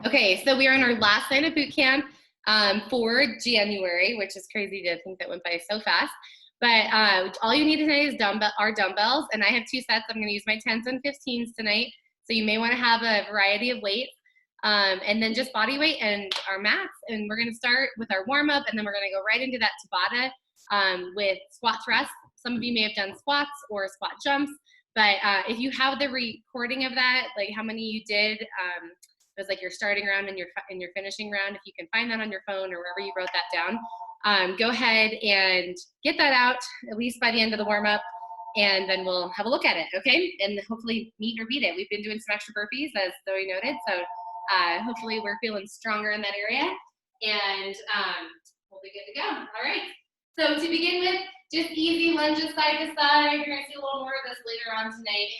Okay, so we are on our last night of boot camp for January, which is crazy to think that went by so fast. But all you need tonight is our dumbbells, and I have 2 sets. I'm going to use my 10s and 15s tonight, so you may want to have a variety of weights. And then just body weight and our mats, and we're going to start with our warm-up, and then we're going to go right into that tabata with squat thrusts. Some of you may have done squats or squat jumps, but if you have the recording of that, like how many you did, it was like your starting round and your finishing round. If you can find that on your phone or wherever you wrote that down, go ahead and get that out at least by the end of the warm-up, and then we'll have a look at it, okay? And hopefully meet or beat it. We've been doing some extra burpees, as Zoe noted, so hopefully we're feeling stronger in that area, and we'll be good to go. All right, so to begin with, just easy lunges side to side. You're gonna see a little more of this later on tonight.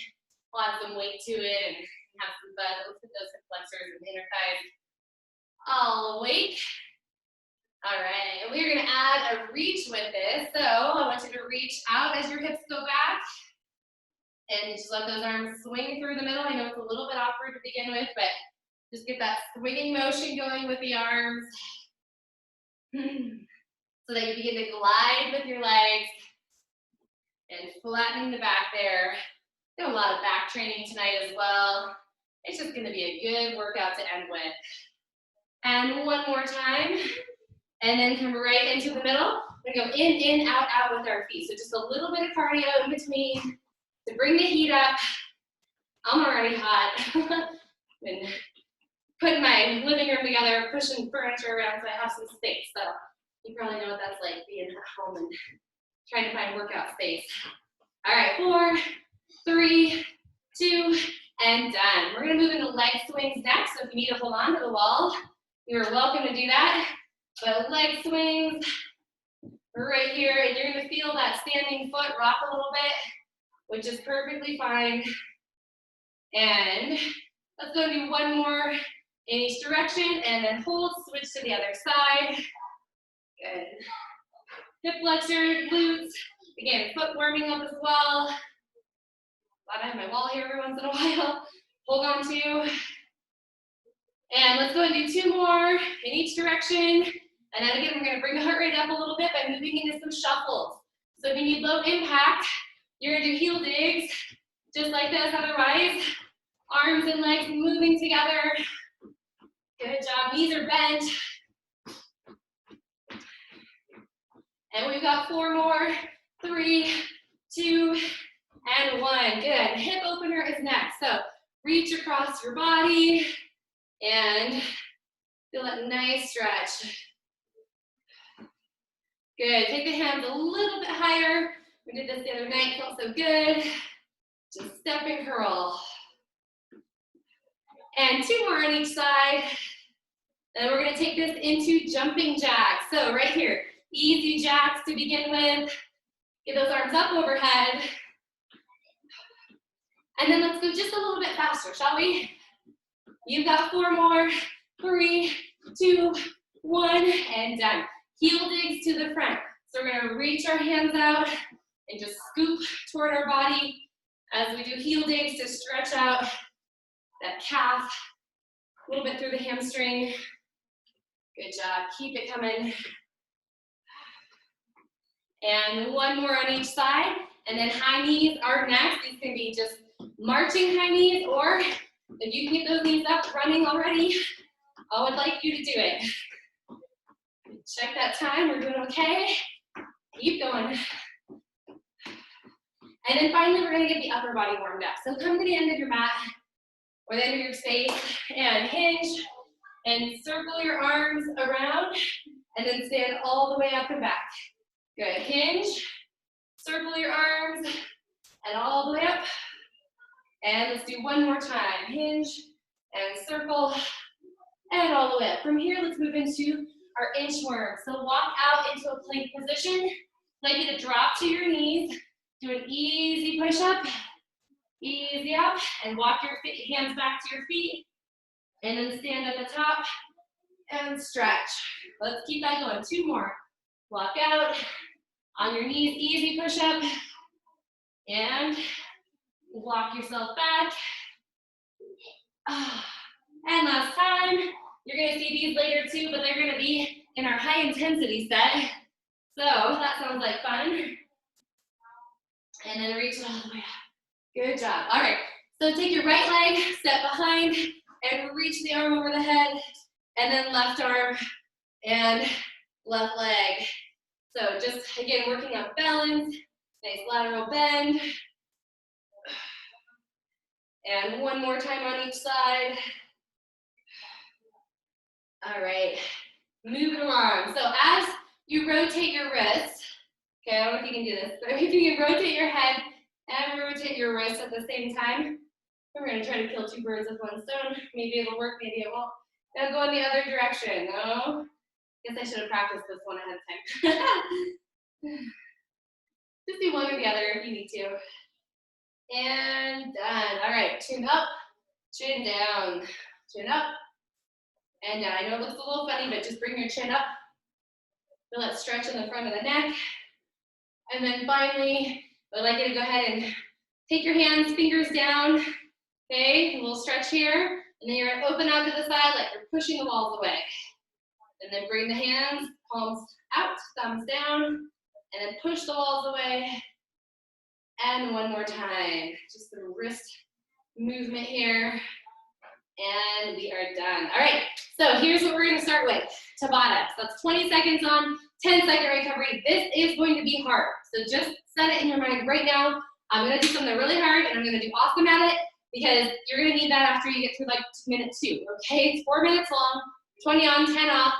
We'll add some weight to it and have some fun. Let's put those hip flexors and inner thighs all awake. All right, and we're gonna add a reach with this. So I want you to reach out as your hips go back, and just let those arms swing through the middle. I know it's a little bit awkward to begin with, but just get that swinging motion going with the arms so that you begin to glide with your legs and flattening the back there. Do a lot of back training tonight as well. It's just going to be a good workout to end with. And one more time. And then come right into the middle. We're going to go in, out, out with our feet. So just a little bit of cardio in between to bring the heat up. I'm already hot. Been putting my living room together, pushing furniture around so I have some space. So you probably know what that's like, being at home and trying to find workout space. All right, 4, 3, 2, and done. We're gonna move into leg swings next. So if you need to hold on to the wall, you're welcome to do that. But leg swings right here, and you're gonna feel that standing foot rock a little bit, which is perfectly fine. And let's go do one more in each direction, and then hold, switch to the other side. Good. Hip flexor, glutes. Again, foot warming up as well. Glad I have my wall here every once in a while. Hold on to. And let's go and do 2 more in each direction. And then again, we're going to bring the heart rate up a little bit by moving into some shuffles. So if you need low impact, you're going to do heel digs, just like this. Otherwise, arms and legs moving together. Good job. Knees are bent. And we've got 4 more. 3, 2, and 1. Good. Hip opener is next. So reach across your body and feel that nice stretch. Good. Take the hands a little bit higher. We did this the other night. Felt so good. Just step and curl. And 2 more on each side. And we're going to take this into jumping jacks. So right here, easy jacks to begin with. Get those arms up overhead. And then let's go just a little bit faster, shall we? You've got 4 more. 3, 2, 1, and done. Heel digs to the front. So we're going to reach our hands out and just scoop toward our body as we do heel digs to stretch out that calf, a little bit through the hamstring. Good job. Keep it coming. And 1 more on each side. And then high knees are next. These can be just marching high knees, or if you can get those knees up running already, I would like you to do it. Check that time. We're doing okay. Keep going. And then finally, we're going to get the upper body warmed up. So come to the end of your mat or the end of your space and hinge and circle your arms around and then stand all the way up and back. Good. Hinge, circle your arms and all the way up. And let's do 1 more time. Hinge and circle and all the way up. From here, let's move into our inchworm. So walk out into a plank position. I'd like you to drop to your knees. Do an easy push-up, easy up, and walk your hands back to your feet. And then stand at the top and stretch. Let's keep that going. 2 more. Walk out on your knees, easy push-up. And walk yourself back. And last time. You're gonna see these later too, but they're gonna be in our high intensity set. So that sounds like fun. And then reach it all the way up. Good job. All right, so take your right leg, step behind, and reach the arm over the head, and then left arm and left leg. So just, again, working on balance, nice lateral bend. And one more time on each side. All right, moving along. So as you rotate your wrist, okay, I don't know if you can do this, but if you can rotate your head and rotate your wrist at the same time, we're gonna try to kill two birds with one stone. Maybe it'll work, maybe it won't. Now go in the other direction. No, guess I should have practiced this one ahead of time. Just do one or the other if you need to. And done. All right, chin up, chin down, chin up, and down. I know it looks a little funny, but just bring your chin up. Feel that stretch in the front of the neck. And then finally, I'd like you to go ahead and take your hands, fingers down. Okay, a little stretch here. And then you're gonna open out to the side like you're pushing the walls away. And then bring the hands, palms out, thumbs down, and then push the walls away. And one more time, just the wrist movement here. And we are done. All right, so here's what we're gonna start with, tabata. So that's 20 seconds on, 10-second recovery. This is going to be hard. So just set it in your mind right now. I'm gonna do something really hard and I'm gonna do awesome at it because you're gonna need that after you get through like minute 2, okay? It's 4 minutes long, 20 on, 10 off.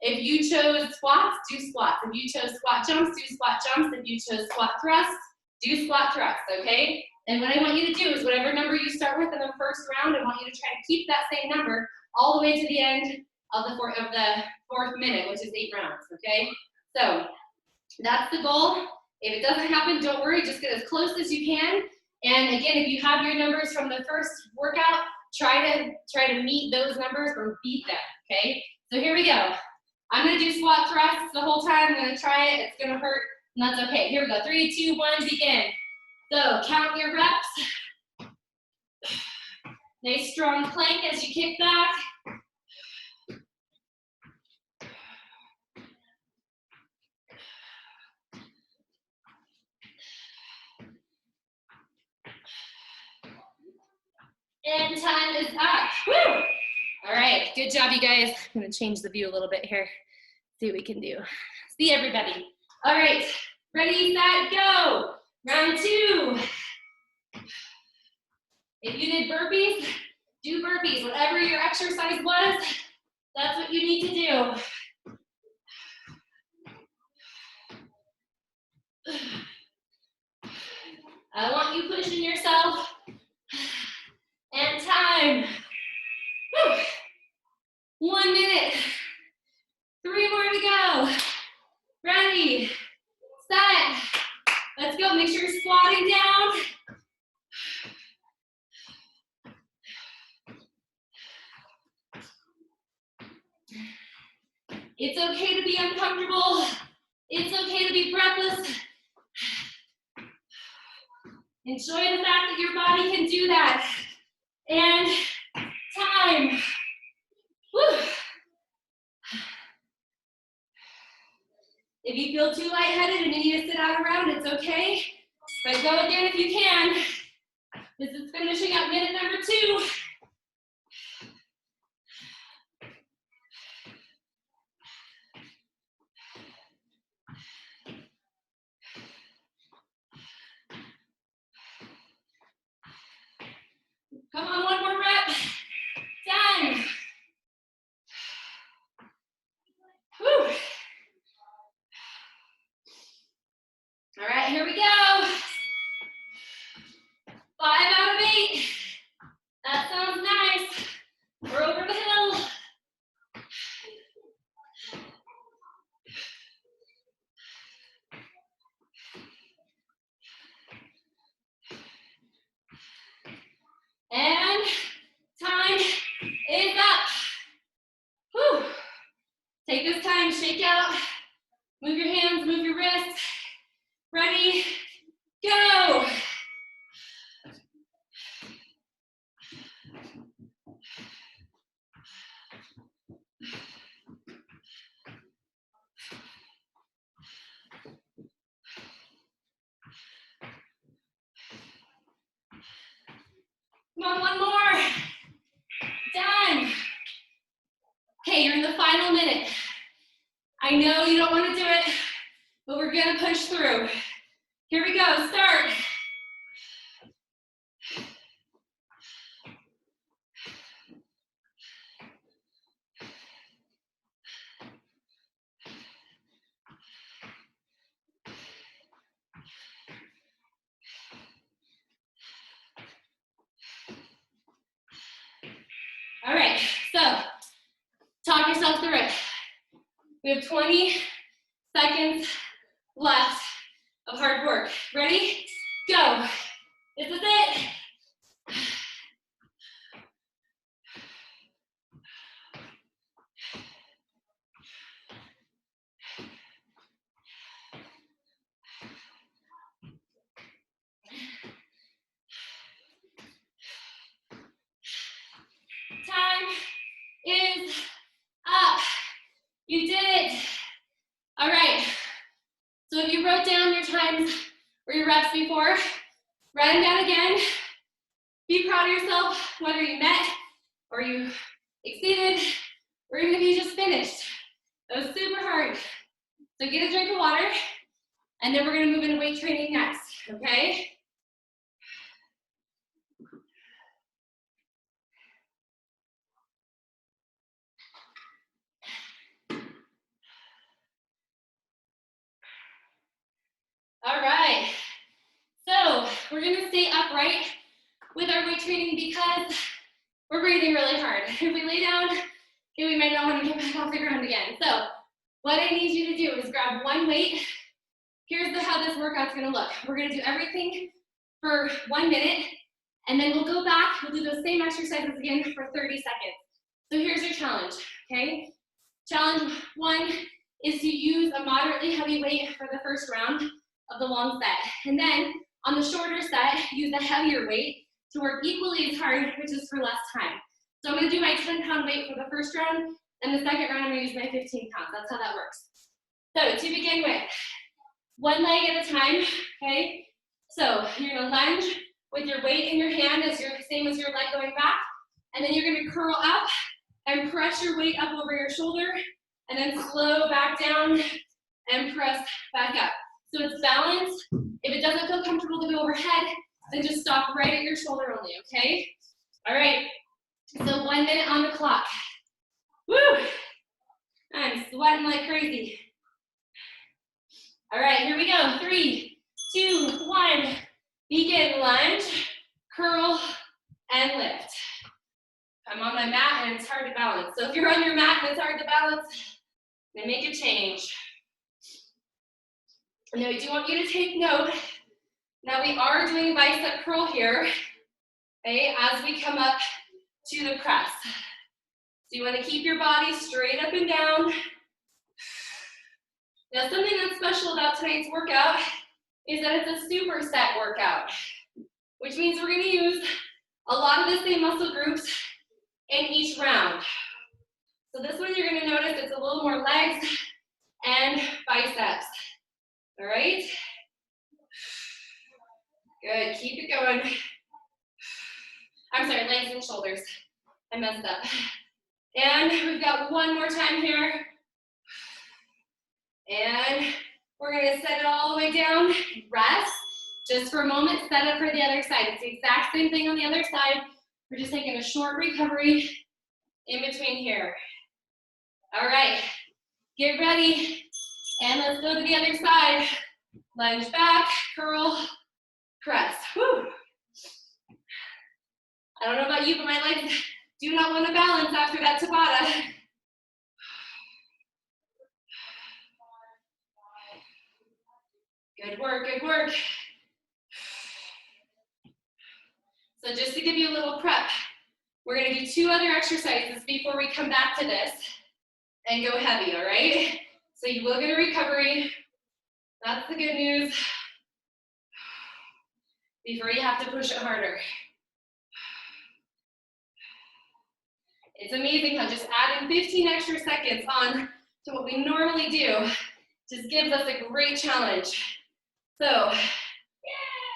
If you chose squats, do squats. If you chose squat jumps, do squat jumps. If you chose squat thrusts, do squat thrusts, okay? And what I want you to do is whatever number you start with in the first round, I want you to try to keep that same number all the way to the end of the fourth minute, which is 8 rounds, okay? So that's the goal. If it doesn't happen, don't worry, just get as close as you can. And again, if you have your numbers from the first workout, try to meet those numbers or beat them, okay? So here we go. I'm gonna do squat thrusts the whole time. I'm gonna try it, it's gonna hurt, and that's okay. Here we go, 3, 2, 1, begin. So count your reps. Nice strong plank as you kick back. And time is up. Woo! All right, good job, you guys. I'm gonna change the view a little bit here. See what we can do. See everybody. All right, ready, set, go. Round 2. If you did burpees, do burpees. Whatever your exercise was, that's what you need to do. I want you pushing yourself. And time. Woo. 1 minute. 3 more to go. Ready, set. Let's go. Make sure you're squatting down. It's okay to be uncomfortable. It's okay to be breathless. Enjoy the fact that your body can do that. And time. Woo. If you feel too lightheaded and you need to sit out around, it's okay. But go again if you can. This is finishing up minute number 2. Come on, one more rep. Done. Whew. All right, here we go. 5 out of 8. That sounds nice. We're over the hill. And time is up. Whew. Take this time, shake out. Move your hands, move your wrists. Ready, go. final minute. I know you don't want to do it, but we're gonna push through. Here we go, start. All right, so talk yourself through it. We have 20 seconds left of hard work. Ready? Go. This is it. Time is up. You did it. All right. So if you wrote down your times or your reps before, write them down again. Be proud of yourself, whether you met or you exceeded, or even if you just finished. That was super hard. So get a drink of water, and then we're gonna move into weight training next, okay? All right, so we're gonna stay upright with our weight training because we're breathing really hard. If we lay down, okay, we might not want to get back off the ground again. So what I need you to do is grab one weight. Here's how this workout's gonna look. We're gonna do everything for 1 minute, and then we'll go back, we'll do those same exercises again for 30 seconds. So here's your challenge, okay? Challenge 1 is to use a moderately heavy weight for the first round of the long set. And then on the shorter set, use a heavier weight to work equally as hard, which is for less time. So I'm gonna do my 10-pound weight for the first round, and the second round I'm gonna use my 15 pounds. That's how that works. So to begin with, one leg at a time, okay? So you're gonna lunge with your weight in your hand as same as your leg going back, and then you're gonna curl up and press your weight up over your shoulder, and then slow back down and press back up. So it's balanced. If it doesn't feel comfortable to go overhead, then just stop right at your shoulder only, okay? All right, so 1 minute on the clock. Woo! I'm sweating like crazy. All right, here we go. 3, 2, 1. Begin, lunge, curl, and lift. I'm on my mat and it's hard to balance. So if you're on your mat and it's hard to balance, then make a change. Now I do want you to take note. Now we are doing a bicep curl here, okay, as we come up to the press. So you want to keep your body straight up and down. Now something that's special about tonight's workout is that it's a superset workout, which means we're going to use a lot of the same muscle groups in each round. So this one you're going to notice it's a little more legs and biceps. All right? Good, keep it going. I'm sorry, legs and shoulders. I messed up. And we've got one more time here. And we're gonna set it all the way down, rest, just for a moment, set it for the other side. It's the exact same thing on the other side. We're just taking a short recovery in between here. All right, get ready, and let's go to the other side. Lunge back, curl, press. Whew. I don't know about you, but my legs do not want to balance after that tabata. Good work, good work. So just to give you a little prep, we're gonna do 2 other exercises before we come back to this and go heavy, all right? So you will get a recovery. That's the good news. Before you have to push it harder. It's amazing how just adding 15 extra seconds on to what we normally do just gives us a great challenge. So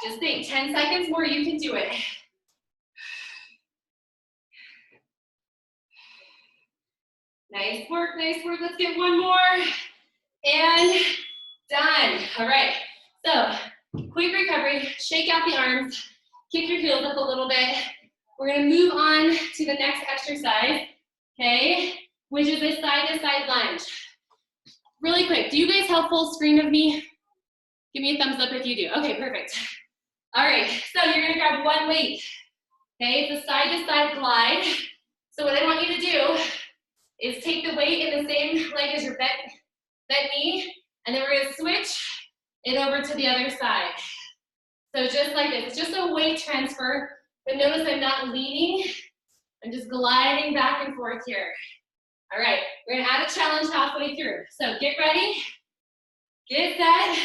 just think, 10 seconds more, you can do it. Nice work, nice work. Let's get one more. And done. All right. So quick recovery. Shake out the arms. Kick your heels up a little bit. We're going to move on to the next exercise, okay, which is a side-to-side lunge. Really quick, do you guys have full screen of me? Give me a thumbs up if you do. Okay, perfect. All right, so you're going to grab one weight, okay? It's a side-to-side glide. So what I want you to do is take the weight in the same leg as your bent knee, and then we're going to switch it over to the other side. So just like this, it's just a weight transfer, but notice I'm not leaning, I'm just gliding back and forth here. All right, we're gonna add a challenge halfway through. So get ready, get set,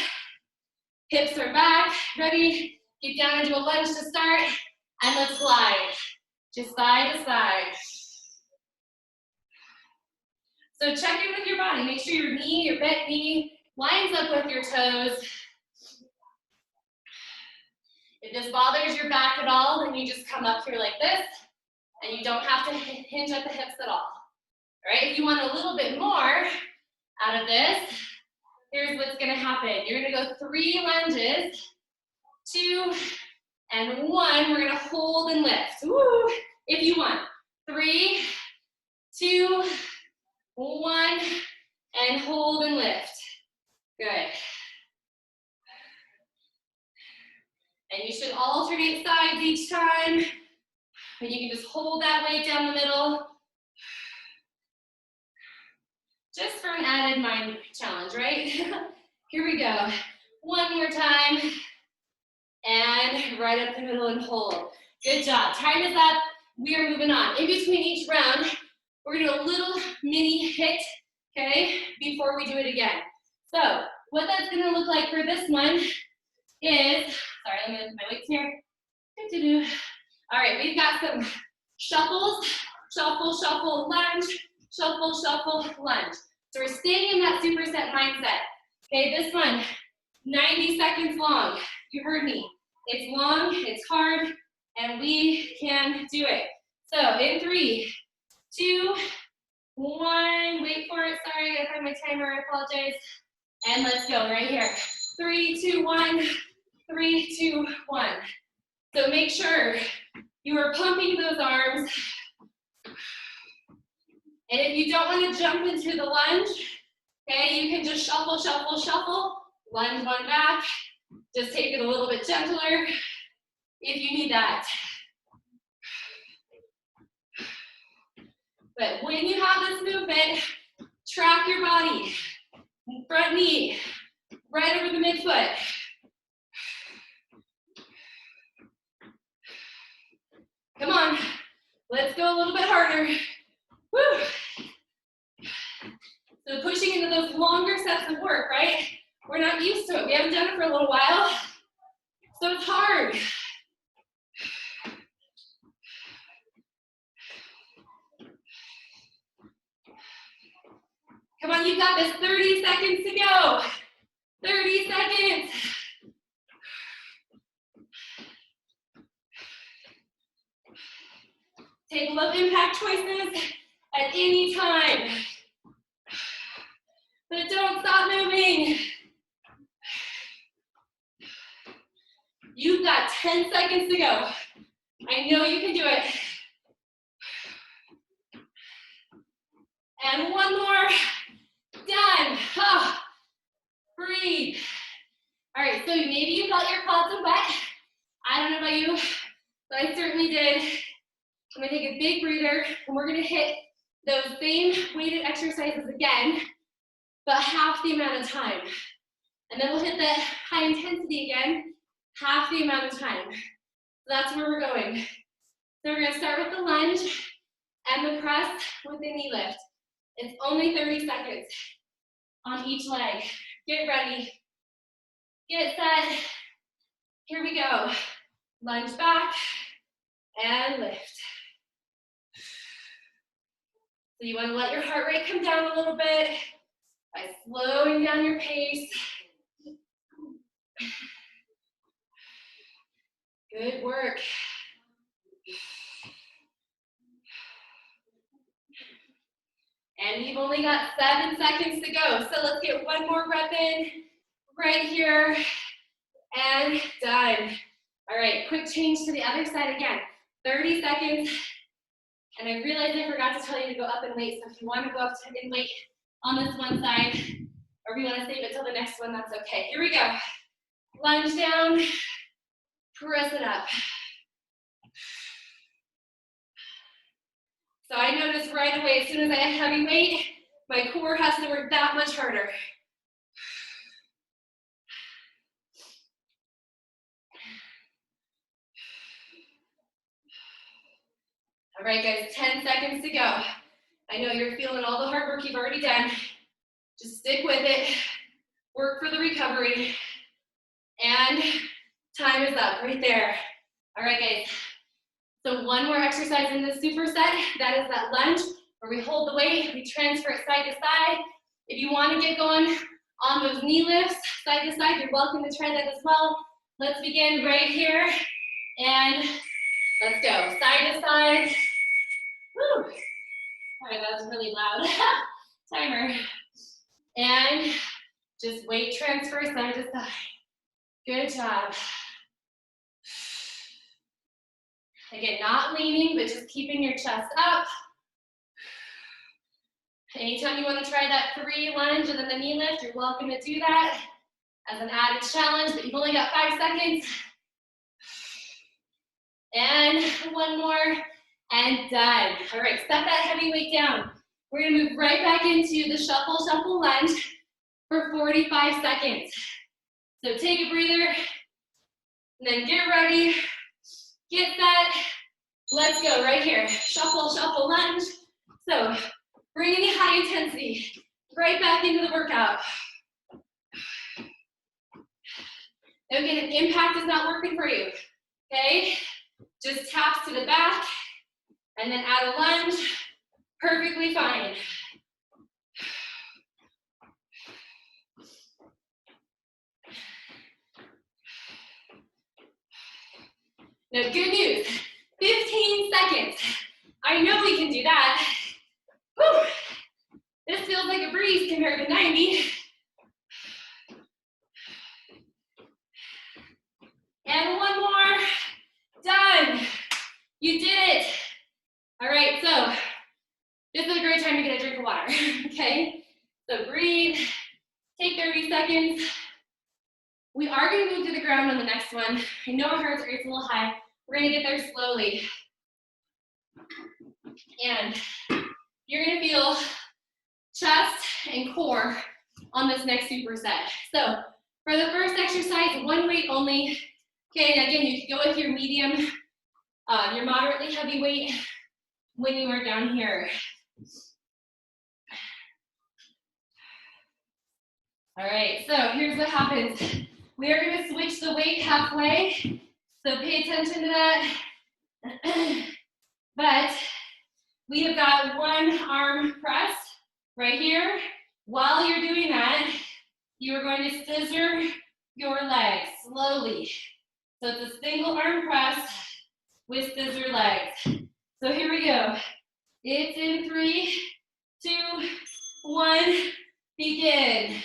hips are back, ready, get down into a lunge to start, and let's glide, just side to side. So check in with your body, make sure your knee, your bent knee, lines up with your toes. If this bothers your back at all, then you just come up here like this, and you don't have to hinge at the hips at all. All right, if you want a little bit more out of this, here's what's gonna happen. You're gonna go 3 lunges, 2 and 1. We're gonna hold and lift. Woo! If you want. 3, 2, 1, and hold and lift. Good. And you should alternate sides each time. But you can just hold that weight down the middle. Just for an added mind challenge, right? Here we go. One more time. And right up the middle and hold. Good job. Time is up. We are moving on. In between each round, we're going to do a little mini HIIT, okay, before we do it again. So what that's going to look like for this one is, sorry, let me lift my weights here. All right, we've got some shuffles, shuffle, shuffle, lunge, shuffle, shuffle, lunge. So we're staying in that superset mindset. Okay, this one, 90 seconds long. You heard me. It's long, it's hard, and we can do it. So in 3, 2, 1, wait for it. Sorry, I have my timer, I apologize. And let's go right here. 3, 2, 1, 3, 2, 1. So make sure you are pumping those arms. And if you don't want to jump into the lunge, okay, you can just shuffle, shuffle, shuffle, lunge one back. Just take it a little bit gentler if you need that. But when you have this movement, track your body. Front knee, right over the midfoot. Come on, let's go a little bit harder. Woo. So pushing into those longer sets of work, right? We're not used to it. We haven't done it for a little while, so it's hard. Come on, you've got this. 30 seconds to go. 30 seconds. Take low impact choices at any time. But don't stop moving. You've got 10 seconds to go. I know you can do it. And one more. Done. Oh, breathe. All right, so maybe you felt your quads are wet. I don't know about you, but I certainly did. I'm gonna take a big breather, and we're gonna hit those same weighted exercises again, but half the amount of time. And then we'll hit the high intensity again, half the amount of time. So that's where we're going. So we're gonna start with the lunge and the press with the knee lift. It's only 30 seconds on each leg. Get ready, get set. Here we go. Lunge back and lift. So you want to let your heart rate come down a little bit by slowing down your pace. Good work. And you've only got 7 seconds to go. So let's get one more rep in right here. And done. All right, quick change to the other side again. 30 seconds. And I realized I forgot to tell you to go up in weight. So if you want to go up in weight on this one side, or if you want to save it till the next one, that's okay. Here we go. Lunge down, press it up. So I noticed right away, as soon as I have heavy weight, my core has to work that much harder. All right, guys, 10 seconds to go. I know you're feeling all the hard work you've already done. Just stick with it. Work for the recovery. And time is up right there. All right, guys. So one more exercise in this superset. That is that lunge where we hold the weight, we transfer it side to side. If you want to get going on those knee lifts side to side, you're welcome to try that as well. Let's begin right here. And let's go. Side to side. Woo. Sorry, that was really loud. Timer. And just weight transfer side to side. Good job. Again, not leaning, but just keeping your chest up. Anytime you want to try that 3 lunge and then the knee lift, you're welcome to do that as an added challenge, but you've only got 5 seconds. And one more, and done. All right, set that heavy weight down. We're gonna move right back into the shuffle, shuffle lunge for 45 seconds. So take a breather, and then get ready, get set. Let's go right here. Shuffle, shuffle lunge. So bringing the high intensity right back into the workout. Again, if impact is not working for you, okay? Just taps to the back and then add a lunge. Perfectly fine. Now, good news, 15 seconds. I know we can do that. Whew. This feels like a breeze compared to 90. And one more, done. You did it. All right, so this is a great time to get a drink of water, okay? So breathe, take 30 seconds. We are gonna move to the ground on the next one. I know our heart rate's a little high. We're gonna get there slowly. And you're gonna feel chest and core on this next superset. So for the first exercise, one weight only. Okay, and again, you can go with your medium, your moderately heavy weight when you are down here. All right, so here's what happens. We are gonna switch the weight halfway, so pay attention to that. But we have got one arm press right here. While you're doing that, you are going to scissor your legs slowly. So it's a single arm press with scissor legs. So here we go. It's in 3, 2, 1, begin.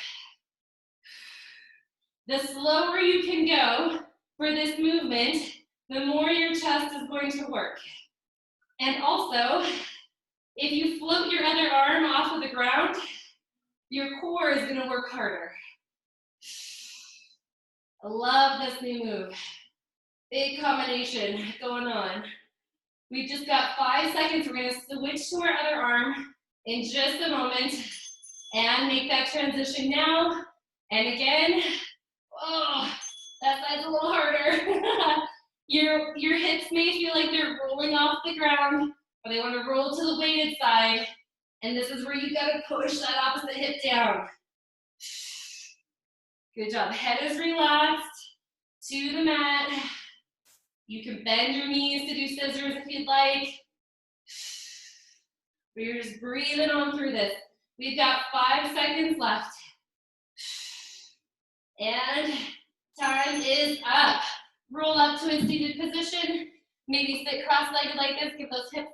The slower you can go for this movement, the more your chest is going to work. And also, if you float your other arm off of the ground, your core is gonna work harder. I love this new move. Big combination going on. We've just got 5 seconds. We're gonna switch to our other arm in just a moment and make that transition now. And again, oh, that side's a little harder. Your hips may feel like they're rolling off the ground, or they want to roll to the weighted side. And this is where you gotta push that opposite hip down. Good job. Head is relaxed to the mat. You can bend your knees to do scissors if you'd like. We're just breathing on through this. We've got 5 seconds left. And time is up. Roll up to a seated position. Maybe sit cross-legged like this. Give those hip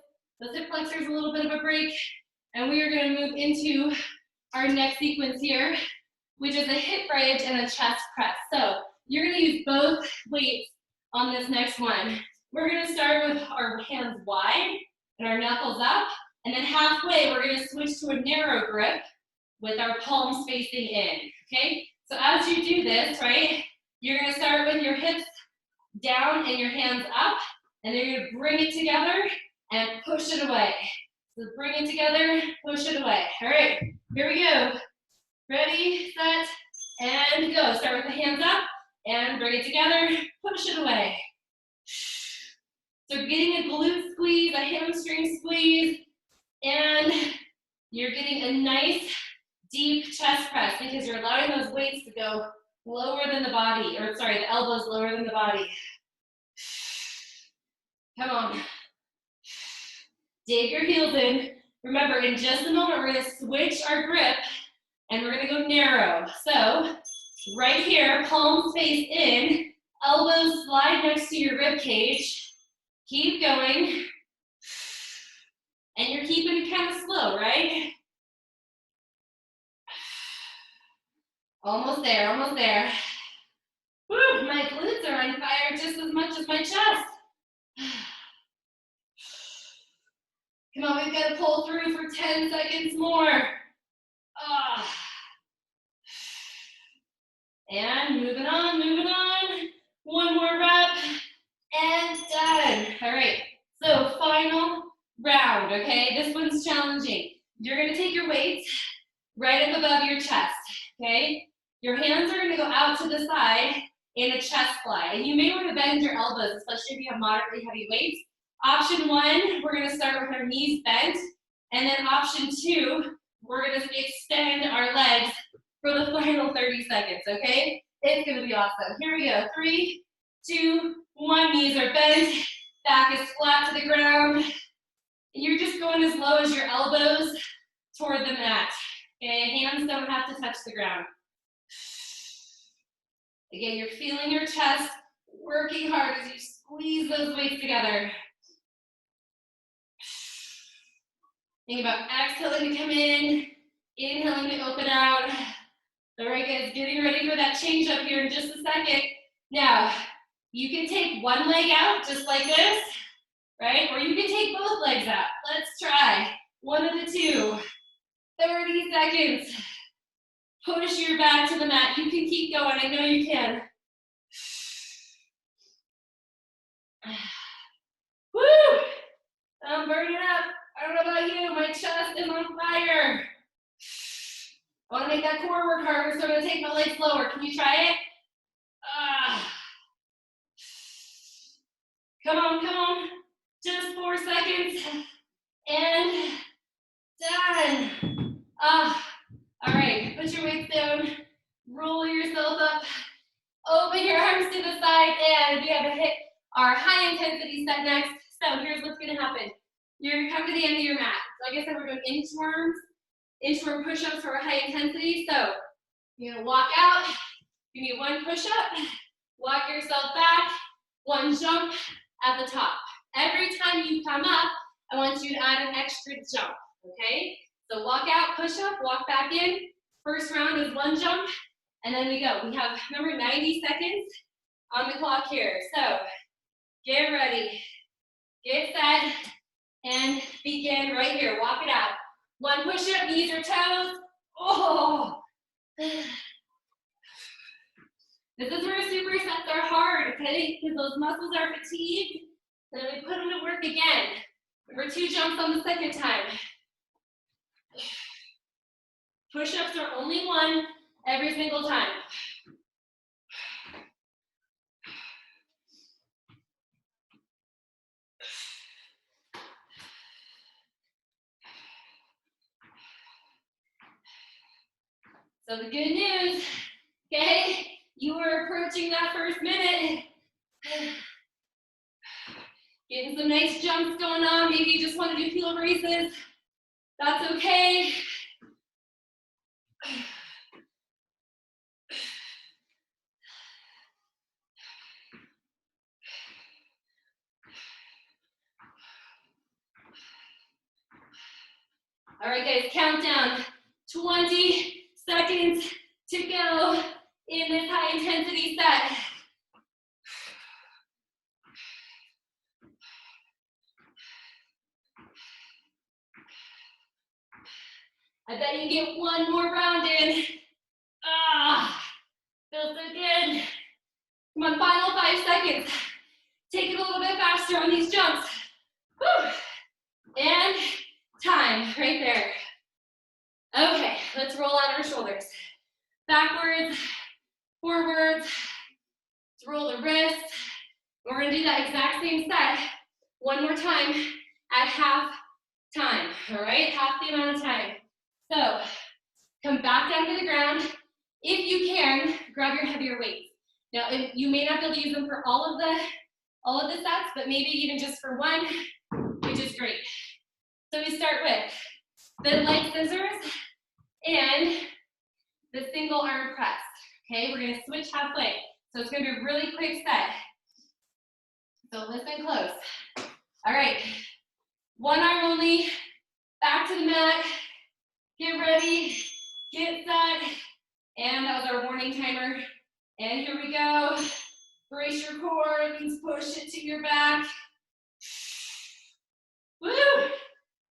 flexors a little bit of a break. And we are going to move into our next sequence here, which is a hip bridge and a chest press. So you're going to use both weights on this next one. We're going to start with our hands wide and our knuckles up. And then halfway, we're going to switch to a narrow grip with our palms facing in, okay? So as you do this, right, you're going to start with your hips down and your hands up, and then you're going to bring it together and push it away. So bring it together, push it away. All right, here we go. Ready, set, and go. Start with the hands up and bring it together, push it away. So getting a glute squeeze, a hamstring squeeze, and you're getting a nice deep chest press because you're allowing those weights to go lower than the body, or sorry, the elbows lower than the body. Come on. Dig your heels in. Remember, in just a moment, we're going to switch our grip and we're going to go narrow. So right here, palms face in, elbows slide next to your rib cage. Keep going. And you're keeping it kind of slow, right? Almost there, almost there. Woo, my glutes are on fire just as much as my chest. Come on, we've got to pull through for 10 seconds more. And moving on, moving on. One more rep, and done. All right, so final round, okay? This one's challenging. You're gonna take your weights right up above your chest, okay? Your hands are gonna go out to the side in a chest fly. And you may wanna bend your elbows, especially if you have moderately heavy weights. Option one, we're gonna start with our knees bent. And then option two, we're gonna extend our legs for the final 30 seconds, okay? It's gonna be awesome. Here we go, 3, 2, 1, knees are bent, back is flat to the ground. And you're just going as low as your elbows toward the mat, okay? Hands don't have to touch the ground. Again, you're feeling your chest, working hard as you squeeze those weights together. Think about exhaling to come in, inhaling to open out. All right, guys, getting ready for that change up here in just a second. Now, you can take one leg out just like this, right? Or you can take both legs out. Let's try. One of the two. 30 seconds. Push your back to the mat. You can keep going. I know you can. Woo! I'm burning up. I don't know about you. My chest is on fire. I want to make that core work harder, so I'm going to take my legs lower. Can you try it? Come on, come on. Just 4 seconds. And done. All right, put your weights down. Roll yourself up. Open your arms to the side, and we have to hit our high intensity set next. So here's what's going to happen. You're going to come to the end of your mat. So like I said, we're doing inchworm push-ups for a high intensity. So you're going to walk out, give me one push-up, walk yourself back, one jump at the top. Every time you come up, I want you to add an extra jump, okay? So walk out, push up, walk back in. First round is one jump, and then we go. We have, remember, 90 seconds on the clock here. So get ready, get set, and begin right here. Walk it out. One push-up, knees or toes. Oh! This is where supersets are hard, okay? Because those muscles are fatigued, and then we put them to work again. Remember, 2 jumps on the second time. Push-ups are only 1 every single time. So the good news, okay, you are approaching that first minute. Getting some nice jumps going on. Maybe you just want to do heel raises. That's okay. All right, guys, countdown. 20 seconds to go in this high intensity set. I bet you get one more round in. Ah, feels so good. Come on, final 5 seconds. Take it a little bit faster on these jumps. Whew. And time, right there. Okay, let's roll out our shoulders. Backwards, forwards. Let's roll the wrists. We're gonna do that exact same set one more time at half time, all right? Half the amount of time. So, come back down to the ground. If you can, grab your heavier weights. Now, you may not be able to use them for all of the sets, but maybe even just for one, which is great. So we start with the leg scissors and the single arm press. Okay, we're gonna switch halfway. So it's gonna be a really quick set. So listen close. All right, one arm only, back to the mat, get ready, get set, and that was our warning timer. And here we go. Brace your core, means push it to your back. Woo!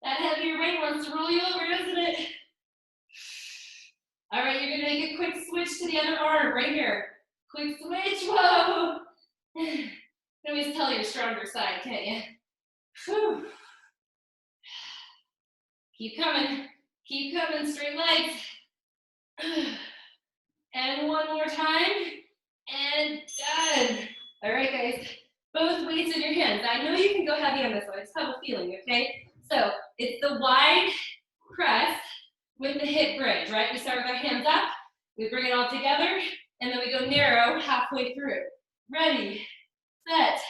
That heavier weight wants to roll you over, doesn't it? All right, you're gonna make a quick switch to the other arm, right here. Quick switch, whoa! You can always tell your stronger side, can't you? Whew. Keep coming, straight legs. And one more time, and done. All right, guys, both weights in your hands. I know you can go heavy on this one, I just have a feeling, okay? So, it's the wide press with the hip bridge, right? We start with our hands up, we bring it all together, and then we go narrow halfway through. Ready, set,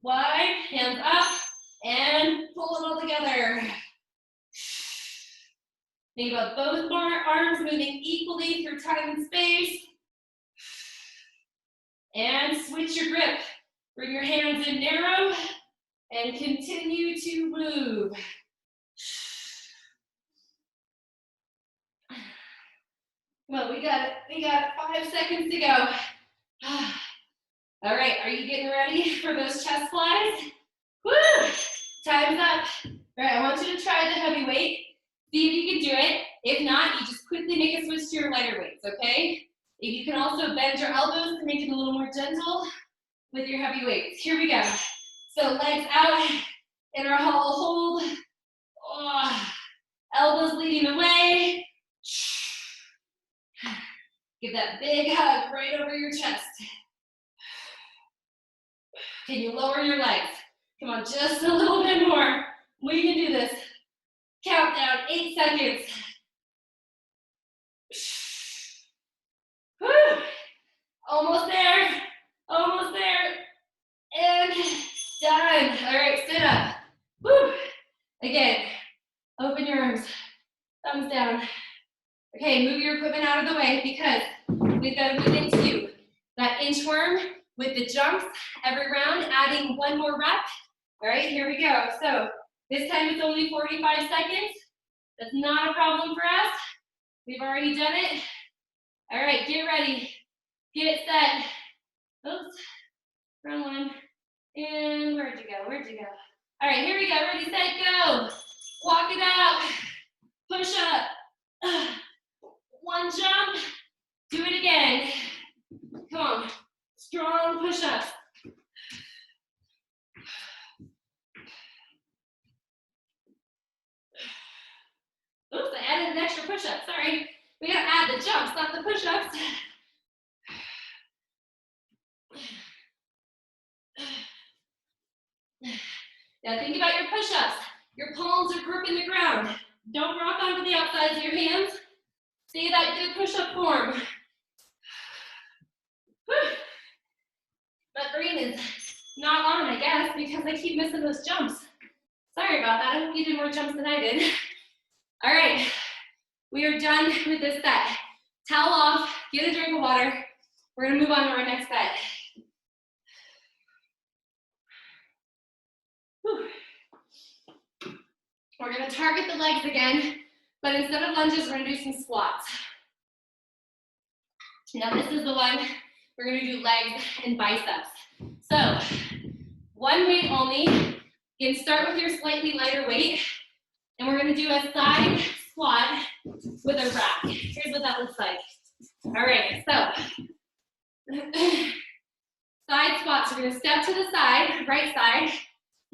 wide, hands up, and pull it all together. Think about both arms moving equally through time and space. And switch your grip. Bring your hands in narrow and continue to move. Come on, we got it. We got 5 seconds to go. All right, are you getting ready for those chest flies? Woo! Time's up. All right, I want you to try the heavy weight. See if you can do it. If not, you just quickly make a switch to your lighter weights, okay? If you can also bend your elbows to make it a little more gentle with your heavy weights. Here we go. So legs out in our hollow hold. Oh, elbows leading the way. Give that big hug right over your chest. Can you lower your legs? Come on, just a little bit more. We can do this. Countdown, 8 seconds. Whew. Almost there, and done. All right, sit up. Whew. Again, open your arms, thumbs down. Okay, move your equipment out of the way because we've got to move into that inchworm with the jumps every round, adding one more rep. All right, here we go. So this time it's only 45 seconds. That's not a problem for us. We've already done it. All right, get ready. Get set. Oops, wrong one. And where'd you go? All right, here we go. Ready, set, go. Walk it out. Push up. One jump. Do it again. Come on. Strong push-ups. Oops, I added an extra push-up. Sorry. We gotta add the jumps, not the push-ups. Now think about your push-ups. Your palms are gripping the ground. Don't rock onto the outsides of your hands. Stay that good push-up form. My brain is not on, I guess, because I keep missing those jumps. Sorry about that. I hope you did more jumps than I did. All right, we are done with this set. Towel off, get a drink of water. We're gonna move on to our next set. Whew. We're gonna target the legs again, but instead of lunges, we're gonna do some squats. Now this is the one, we're gonna do legs and biceps. So, one weight only. You can start with your slightly lighter weight, and we're gonna do a side squat with a rack. Here's what that looks like. All right, so, side squats, we're gonna step to the side, right side.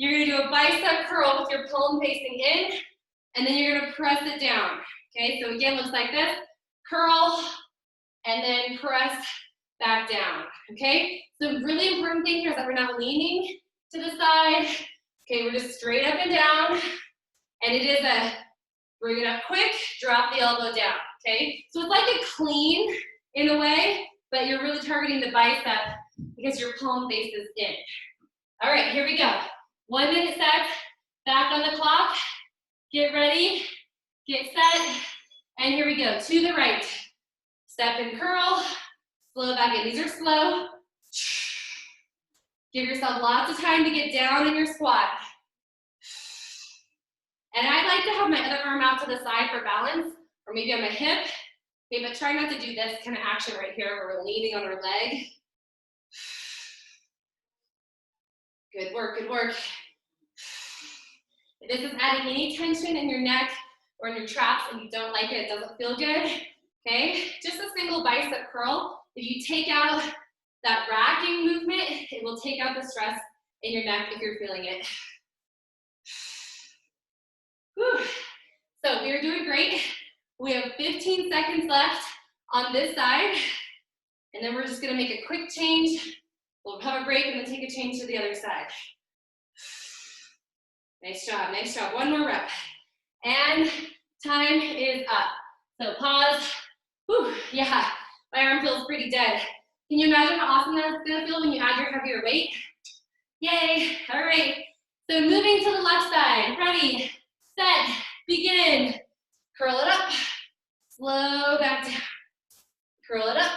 You're gonna do a bicep curl with your palm facing in, and then you're gonna press it down. Okay, so again, looks like this. Curl, and then press back down, okay? So the really important thing here is that we're not leaning to the side. Okay, we're just straight up and down, and it is a, bring it up quick, drop the elbow down, okay? So it's like a clean in a way, but you're really targeting the bicep because your palm faces in. All right, here we go. 1 minute sets, back on the clock, get ready, get set, and here we go, to the right. Step and curl, slow back in. These are slow. Give yourself lots of time to get down in your squat. And I like to have my other arm out to the side for balance, or maybe on my hip. Okay, but try not to do this kind of action right here where we're leaning on our leg. Good work, good work. If this is adding any tension in your neck or in your traps and you don't like it, it doesn't feel good, okay? Just a single bicep curl. If you take out that racking movement, it will take out the stress in your neck if you're feeling it. Whew. So we're doing great. We have 15 seconds left on this side, and then we're just gonna make a quick change. We'll have a break and then take a change to the other side. Nice job, nice job. One more rep. And time is up. So pause. Whew, yeah, my arm feels pretty dead. Can you imagine how awesome that's gonna feel when you add your heavier weight? Yay, all right. So moving to the left side, ready, set, begin. Curl it up, slow back down. Curl it up.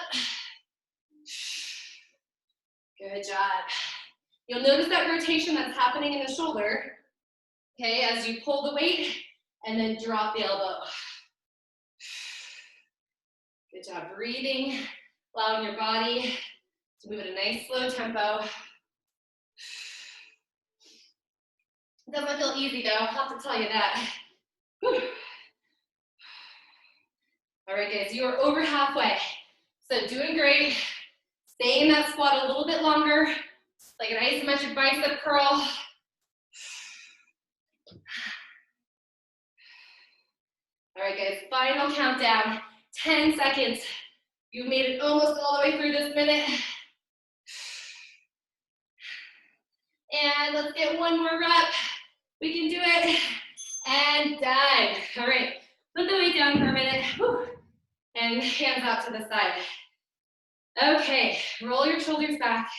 Good job. You'll notice that rotation that's happening in the shoulder, okay, as you pull the weight and then drop the elbow. Good job breathing, allowing your body to move at a nice slow tempo. It doesn't feel easy though, I'll have to tell you that. Whew. All right guys, you are over halfway. So doing great. Stay in that squat a little bit longer, like an isometric bicep curl. All right guys, final countdown, 10 seconds. You've made it almost all the way through this minute. And let's get one more rep. We can do it. And done. All right, put the weight down for a minute. Whew. And hands out to the side. Okay, roll your shoulders back.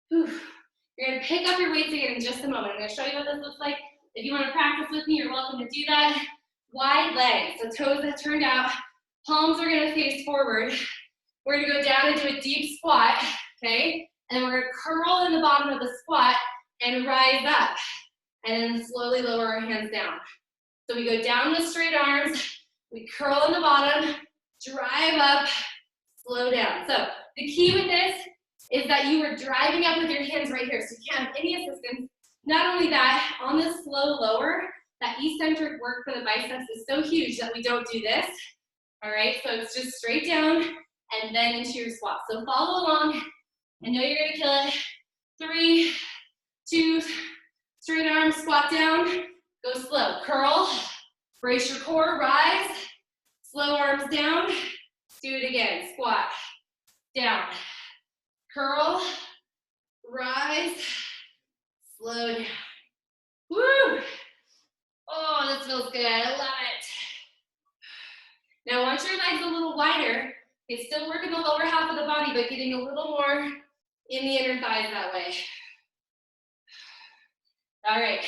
Whew. You're gonna pick up your weights again in just a moment. I'm gonna show you what this looks like. If you wanna practice with me, you're welcome to do that. Wide legs, so toes that turned out. Palms are gonna face forward. We're gonna go down into a deep squat, okay? And then we're gonna curl in the bottom of the squat and rise up. And then slowly lower our hands down. So we go down with straight arms, we curl in the bottom, drive up, slow down. So the key with this is that you are driving up with your hands right here, so you can't have any assistance. Not only that, on this slow lower, that eccentric work for the biceps is so huge that we don't do this. All right, so it's just straight down and then into your squat. So follow along. I know you're gonna kill it. 3, 2, straight arms, squat down, go slow. Curl, brace your core, rise, slow arms down. Do it again, squat, down, curl, rise, slow down. Woo! Oh, this feels good, I love it. Now once your legs a little wider, it's still working the lower half of the body, but getting a little more in the inner thighs that way. All right,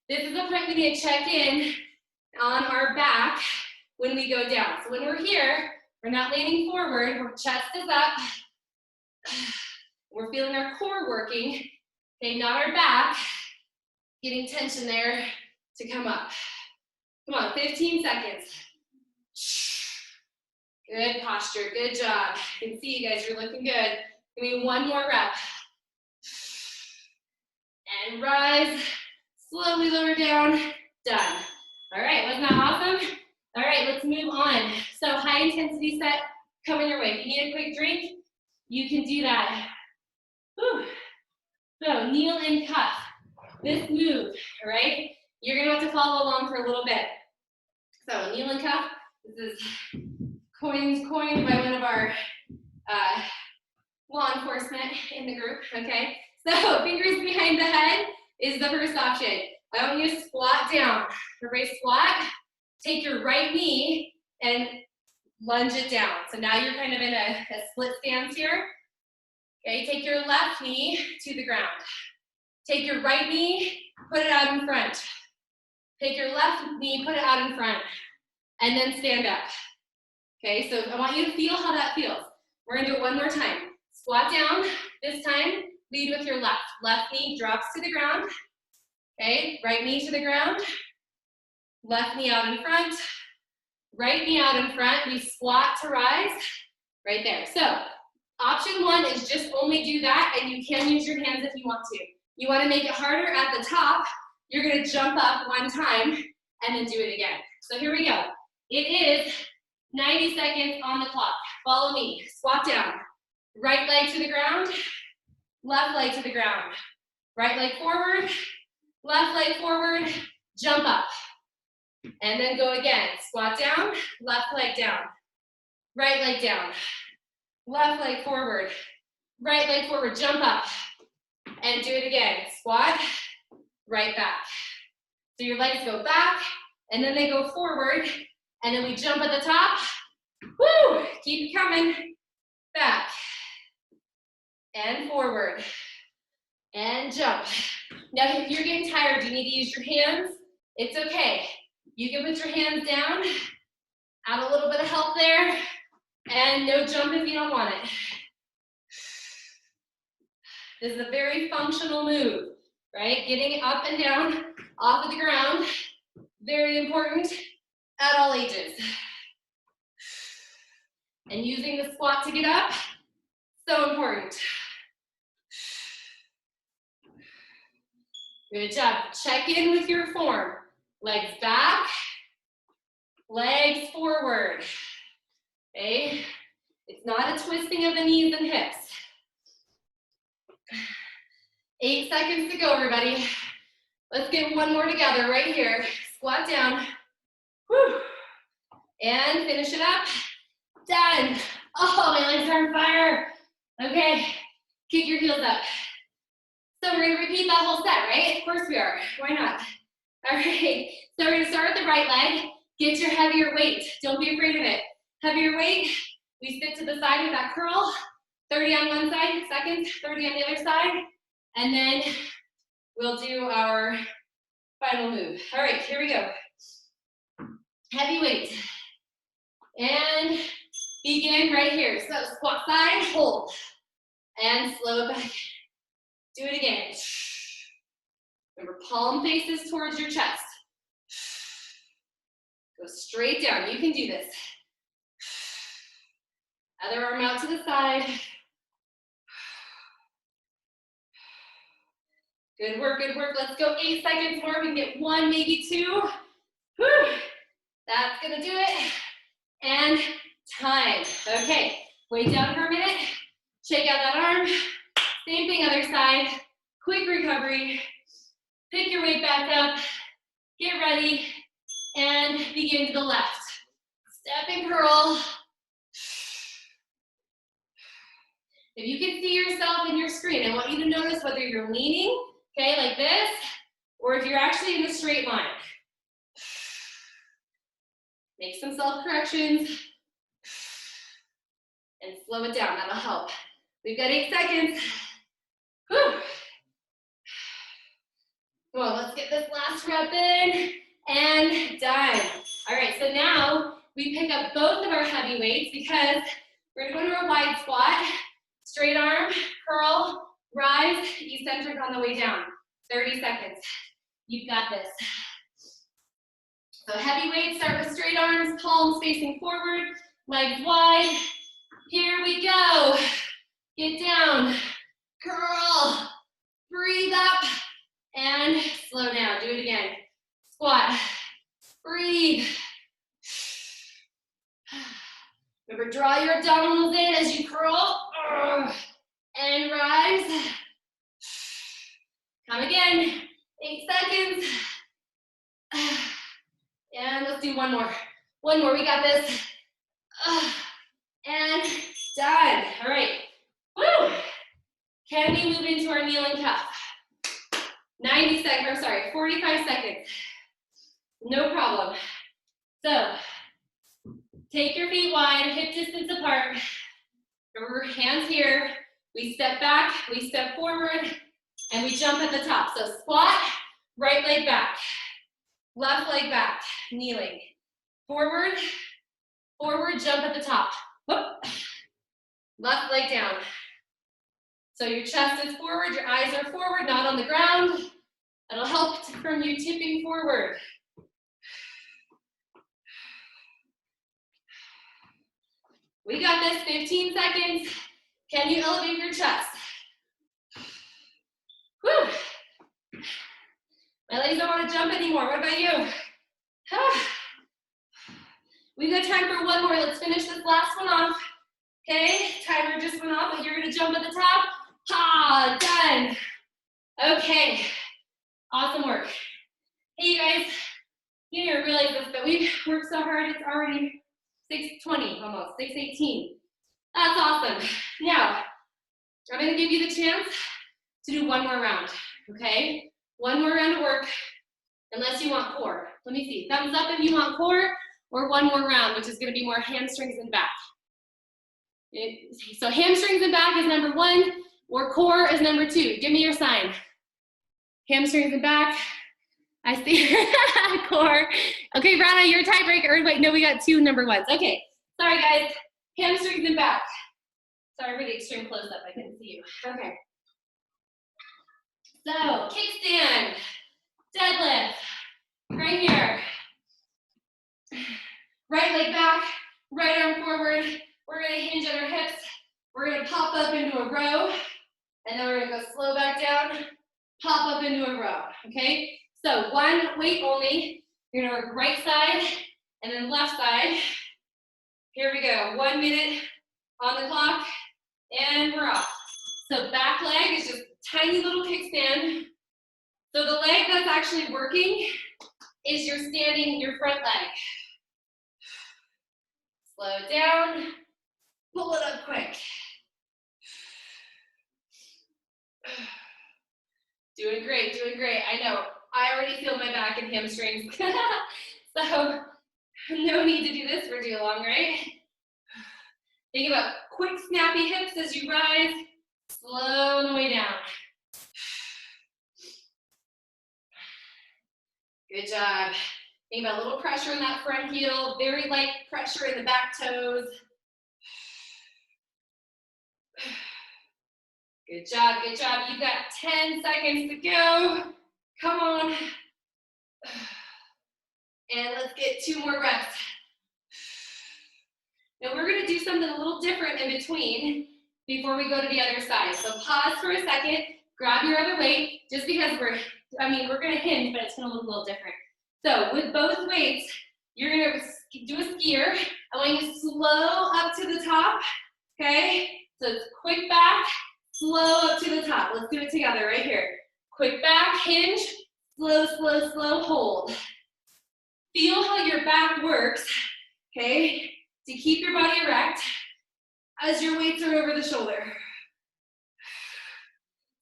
this is the point we need to check in on our back when we go down. So when we're here, we're not leaning forward, our chest is up. We're feeling our core working, okay, not our back, getting tension there to come up. Come on, 15 seconds. Good posture, good job. I can see you guys, you're looking good. Give me one more rep. And rise, slowly lower down, done. All right, wasn't that awesome? All right, let's move on. So high intensity set coming your way. If you need a quick drink, you can do that. Whew. So kneel and cuff. This move, all right? You're gonna have to follow along for a little bit. So kneel and cuff, this is coined by one of our law enforcement in the group, okay? So fingers behind the head is the first option. I want you to squat down. Everybody squat, take your right knee and lunge it down. So now you're kind of in a split stance here. Okay, take your left knee to the ground. Take your right knee, put it out in front. Take your left knee, put it out in front, and then stand up. Okay, so I want you to feel how that feels. We're gonna do it one more time. Squat down, this time, lead with your left. Left knee drops to the ground. Okay, right knee to the ground. Left knee out in front. Right knee out in front. We squat to rise, right there. So, option one is just only do that, and you can use your hands if you want to. You wanna make it harder at the top, you're gonna jump up one time, and then do it again. So here we go. It is 90 seconds on the clock. Follow me, squat down. Right leg to the ground, left leg to the ground. Right leg forward, left leg forward, jump up. And then go again. Squat down, left leg down. Right leg down. Left leg forward. Right leg forward, jump up. And do it again. Squat, right back. So your legs go back, and then they go forward, and then we jump at the top. Woo! Keep it coming. Back. And forward. And jump. Now, if you're getting tired, you need to use your hands. It's okay. You can put your hands down, add a little bit of help there, and no jump if you don't want it. This is a very functional move, right? Getting up and down off of the ground, very important at all ages. And using the squat to get up, so important. Good job. Check in with your form. Legs back, legs forward. Okay? It's not a twisting of the knees and hips. 8 seconds to go, everybody. Let's get one more together right here. Squat down. Whew. And finish it up. Done. Oh, my legs are on fire. Okay, kick your heels up. So we're gonna repeat that whole set, right? Of course we are. Why not? All right, so we're gonna start with the right leg. Get your heavier weight. Don't be afraid of it. Heavier weight. We sit to the side with that curl. 30 on one side, seconds, 30 on the other side. And then we'll do our final move. All right, here we go. Heavy weight. And begin right here. So squat side, hold. And slow it back. Do it again. Remember, palm faces towards your chest. Go straight down. You can do this. Other arm out to the side. Good work, good work. Let's go 8 seconds more. We can get 1, maybe 2. Whew. That's gonna do it. And time. Okay, weight down for a minute. Shake out that arm. Same thing, other side. Quick recovery. Pick your weight back up. Get ready. And begin to the left. Step and curl. If you can see yourself in your screen, I want you to notice whether you're leaning, okay, like this, or if you're actually in a straight line. Make some self-corrections. And slow it down, that'll help. We've got 8 seconds. Whew. Come on, let's get this last rep in, and done. All right, so now we pick up both of our heavy weights because we're gonna go to a wide squat, straight arm, curl, rise, eccentric on the way down. 30 seconds. You've got this. So heavy weights, start with straight arms, palms facing forward, legs wide. Here we go. Get down, curl, breathe up, and slow down. Do it again. Squat, breathe. Remember, draw your abdominals in as you curl, and rise. Come again, 8 seconds. And let's do one more. One more, we got this. And done. All right. Woo! Can we move into our kneeling cup? 45 seconds. No problem. So, take your feet wide, hip distance apart. Remember, hands here. We step back, we step forward, and we jump at the top. So squat, right leg back, left leg back, kneeling. Forward, forward, jump at the top. Whoop. Left leg down. So your chest is forward, your eyes are forward, not on the ground. That'll help from you tipping forward. We got this, 15 seconds. Can you elevate your chest? Whew. My legs don't want to jump anymore. What about you? We've got time for one more. Let's finish this last one off. Okay, timer just went off, but you're gonna jump at the top. Ha, done. Okay, awesome work. Hey, you guys, you didn't realize this, but we've worked so hard, it's already 6:20, almost, 6:18. That's awesome. Now, I'm gonna give you the chance to do one more round, okay? One more round of work, unless you want core. Let me see, thumbs up if you want core, or one more round, which is gonna be more hamstrings and back. So hamstrings and back is number 1, or core is number 2. Give me your sign. Hamstrings and back. I see core. Okay, Rana, you're a tiebreaker. Or wait, no, we got 2 number 1s. Okay, sorry guys. Hamstrings and back. Sorry for the extreme close-up. I couldn't see you. Okay. So kickstand, deadlift, right here. Right leg back, right arm forward. We're gonna hinge on our hips. We're gonna pop up into a row, and then we're gonna go slow back down, pop up into a row, okay? So 1 weight only. You're gonna work right side and then left side. Here we go, 1 minute on the clock, and we're off. So back leg is just tiny little kickstand. So the leg that's actually working is your front leg. Slow it down, pull it up quick. Doing great, doing great. I know, I already feel my back and hamstrings. So no need to do this for too long, right? Think about quick snappy hips as you rise, slow the way down. Good job. Think about a little pressure in that front heel, very light pressure in the back toes. Good job, good job. You've got 10 seconds to go. Come on. And let's get 2 more reps. Now we're gonna do something a little different in between before we go to the other side. So pause for a second, grab your other weight, just because we're gonna hinge, but it's gonna look a little different. So with both weights, you're gonna do a skier. I want you to slow up to the top, okay? So it's quick back, slow up to the top. Let's do it together right here. Quick back, hinge, slow, slow, slow, hold. Feel how your back works, okay? To keep your body erect as your weights are over the shoulder.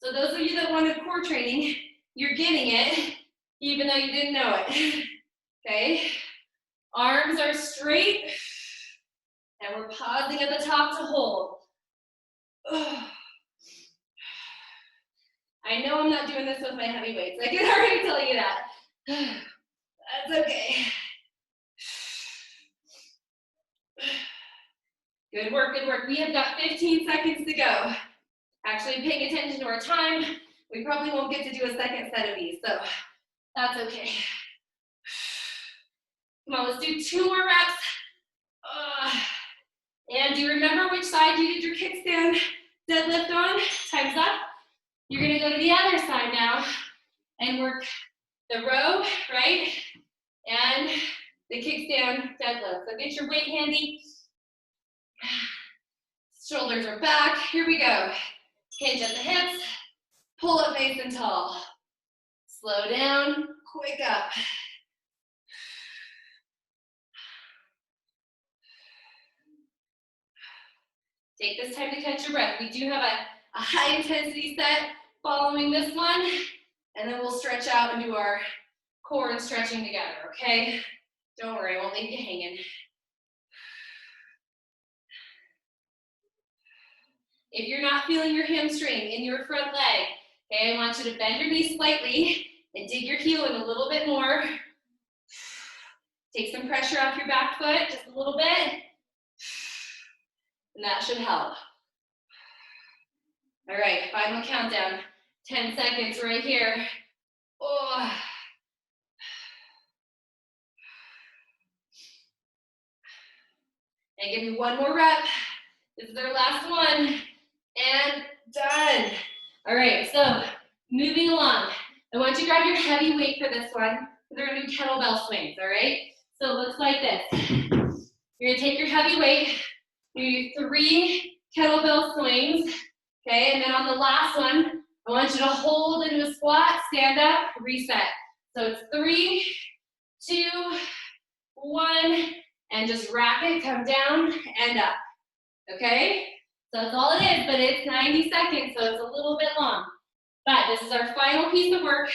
So those of you that wanted core training, you're getting it, even though you didn't know it, okay? Arms are straight, and we're pausing at the top to hold. I know I'm not doing this with my heavy weights. I can already tell you that. That's okay. Good work, good work. We have got 15 seconds to go. Actually, paying attention to our time, we probably won't get to do a second set of these, so that's okay. Come on, let's do 2 more reps. And do you remember which side you did your kickstand deadlift on? Time's up. You're gonna go to the other side now and work the row, right? And the kickstand deadlift. So get your weight handy. Shoulders are back. Here we go. Hinge at the hips. Pull up nice and tall. Slow down, quick up. Take this time to catch your breath. We do have a high intensity set following this one, and then we'll stretch out and do our core and stretching together, okay? Don't worry, I won't leave you hanging. If you're not feeling your hamstring in your front leg, okay, I want you to bend your knees slightly and dig your heel in a little bit more. Take some pressure off your back foot, just a little bit. And that should help. All right, final countdown. 10 seconds right here. Oh. And give me 1 more rep. This is our last one. And done. All right, so moving along. I want you to grab your heavy weight for this one. We're gonna do kettlebell swings, all right? So it looks like this. You're gonna take your heavy weight, you do 3 kettlebell swings, okay? And then on the last one, I want you to hold into a squat, stand up, reset. So it's 3, 2, 1, and just rack it, come down and up, okay? So that's all it is, but it's 90 seconds, so it's a little bit long. But this is our final piece of work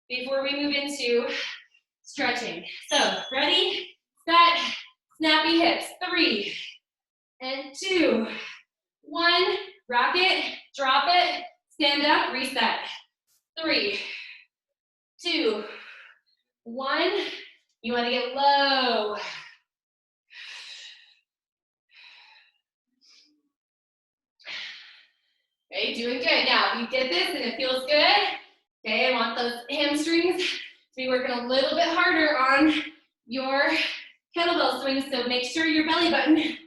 before we move into stretching. So ready, set, snappy hips, 3 and 2, 1, rock it, drop it, stand up, reset. 3, 2, 1, you wanna get low. Okay, doing good. Now, if you get this and it feels good, okay, I want those hamstrings to be working a little bit harder on your kettlebell swings, so make sure your belly button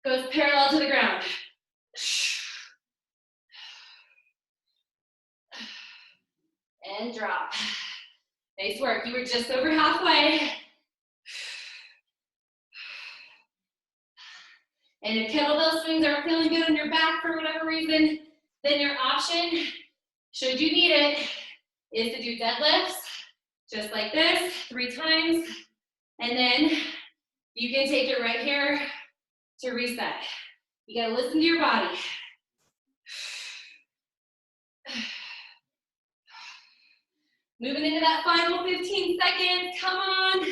goes parallel to the ground. And drop. Nice work. You were just over halfway. And if kettlebell swings aren't feeling good on your back for whatever reason, then your option, should you need it, is to do deadlifts, just like this, 3 times. And then you can take it right here to reset. You gotta listen to your body. Moving into that final 15 seconds, come on.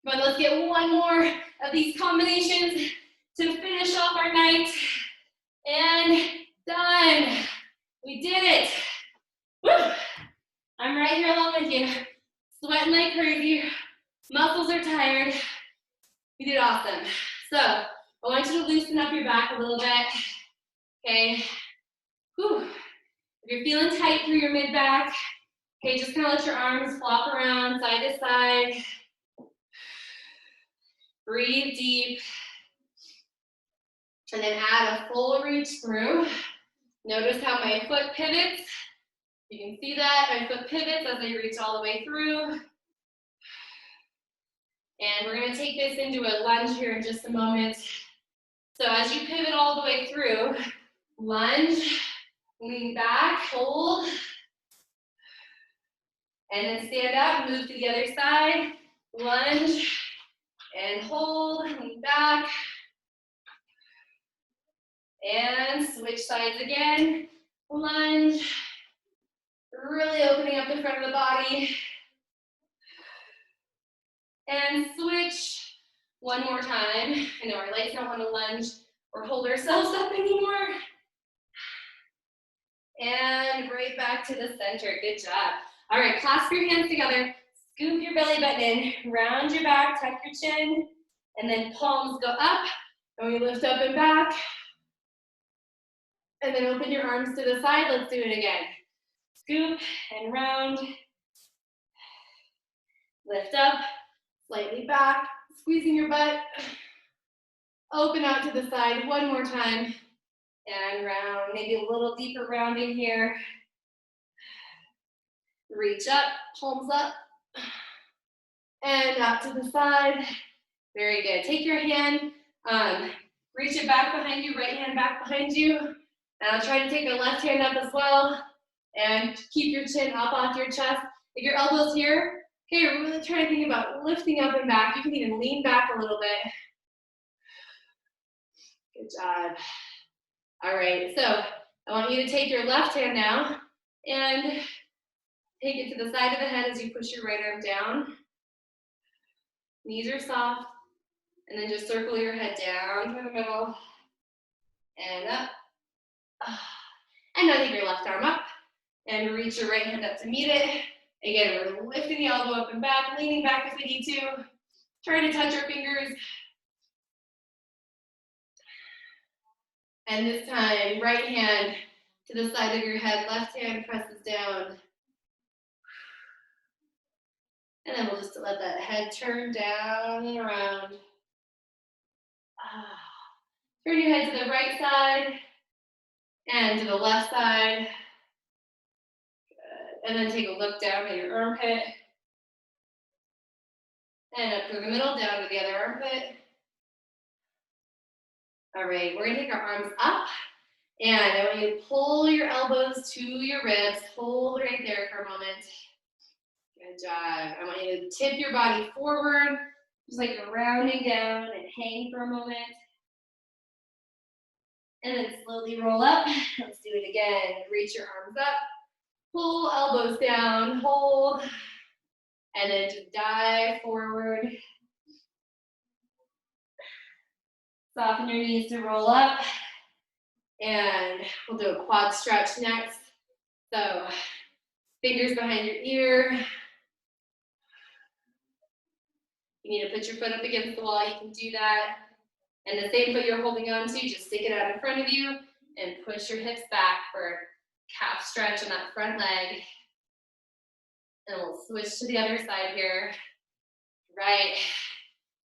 Come on, let's get 1 more of these combinations to finish off our night. And done. We did it. Woo! I'm right here along with you. Sweating like crazy. Muscles are tired. You did awesome. So I want you to loosen up your back a little bit. Okay. Whew. If you're feeling tight through your mid-back, okay, just kind of let your arms flop around side to side. Breathe deep. And then add a full reach through. Notice how my foot pivots. You can see that my foot pivots as I reach all the way through. And we're going to take this into a lunge here in just a moment. So as you pivot all the way through, lunge, lean back, hold, and then stand up, move to the other side, lunge, and hold, lean back, and switch sides again, lunge, really opening up the front of the body, and switch. 1 more time. I know our legs don't want to lunge or hold ourselves up anymore. And right back to the center. Good job. All right, clasp your hands together. Scoop your belly button in. Round your back, tuck your chin. And then palms go up. And we lift up and back. And then open your arms to the side. Let's do it again. Scoop and round. Lift up, slightly back, squeezing your butt. Open out to the side one more time. And round, maybe a little deeper rounding here. Reach up, palms up. And out to the side. Very good. Take your hand, reach it back behind you, right hand back behind you. And I'll try to take your left hand up as well. And keep your chin up off your chest. If your elbow's here, okay, we're really trying to think about lifting up and back. You can even lean back a little bit. Good job. All right, so I want you to take your left hand now and take it to the side of the head as you push your right arm down. Knees are soft. And then just circle your head down through the middle. And up. And now take your left arm up. And reach your right hand up to meet it. Again, we're lifting the elbow up and back, leaning back if we need to. Try to touch our fingers. And this time, right hand to the side of your head, left hand presses down. And then we'll just let that head turn down and around. Turn your head to the right side and to the left side. Good. And then take a look down at your armpit. And up through the middle, down to the other armpit. All right, we're gonna take our arms up. And I want you to pull your elbows to your ribs. Hold right there for a moment. Good job. I want you to tip your body forward, just like you're rounding down and hang for a moment. And then slowly roll up. Let's do it again. Reach your arms up. Pull elbows down. Hold. And then just dive forward. Soften your knees to roll up. And we'll do a quad stretch next. So fingers behind your ear. You need to put your foot up against the wall. You can do that. And the same foot you're holding on to, just stick it out in front of you and push your hips back for calf stretch on that front leg. And we'll switch to the other side here. Right.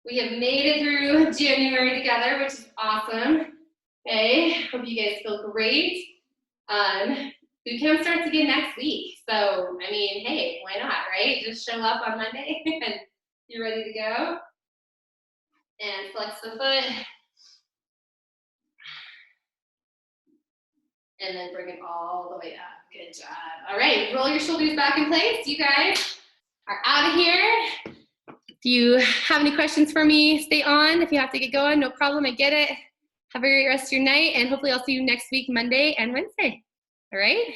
We have made it through January together, which is awesome. Okay, hope you guys feel great. Boot camp starts again next week. So, I mean, hey, why not, right? Just show up on Monday and you're ready to go. And flex the foot. And then bring it all the way up. Good job. All right, roll your shoulders back in place. You guys are out of here. If you have any questions for me, stay on. If you have to get going, no problem, I get it. Have a great rest of your night, and hopefully I'll see you next week, Monday and Wednesday. All right?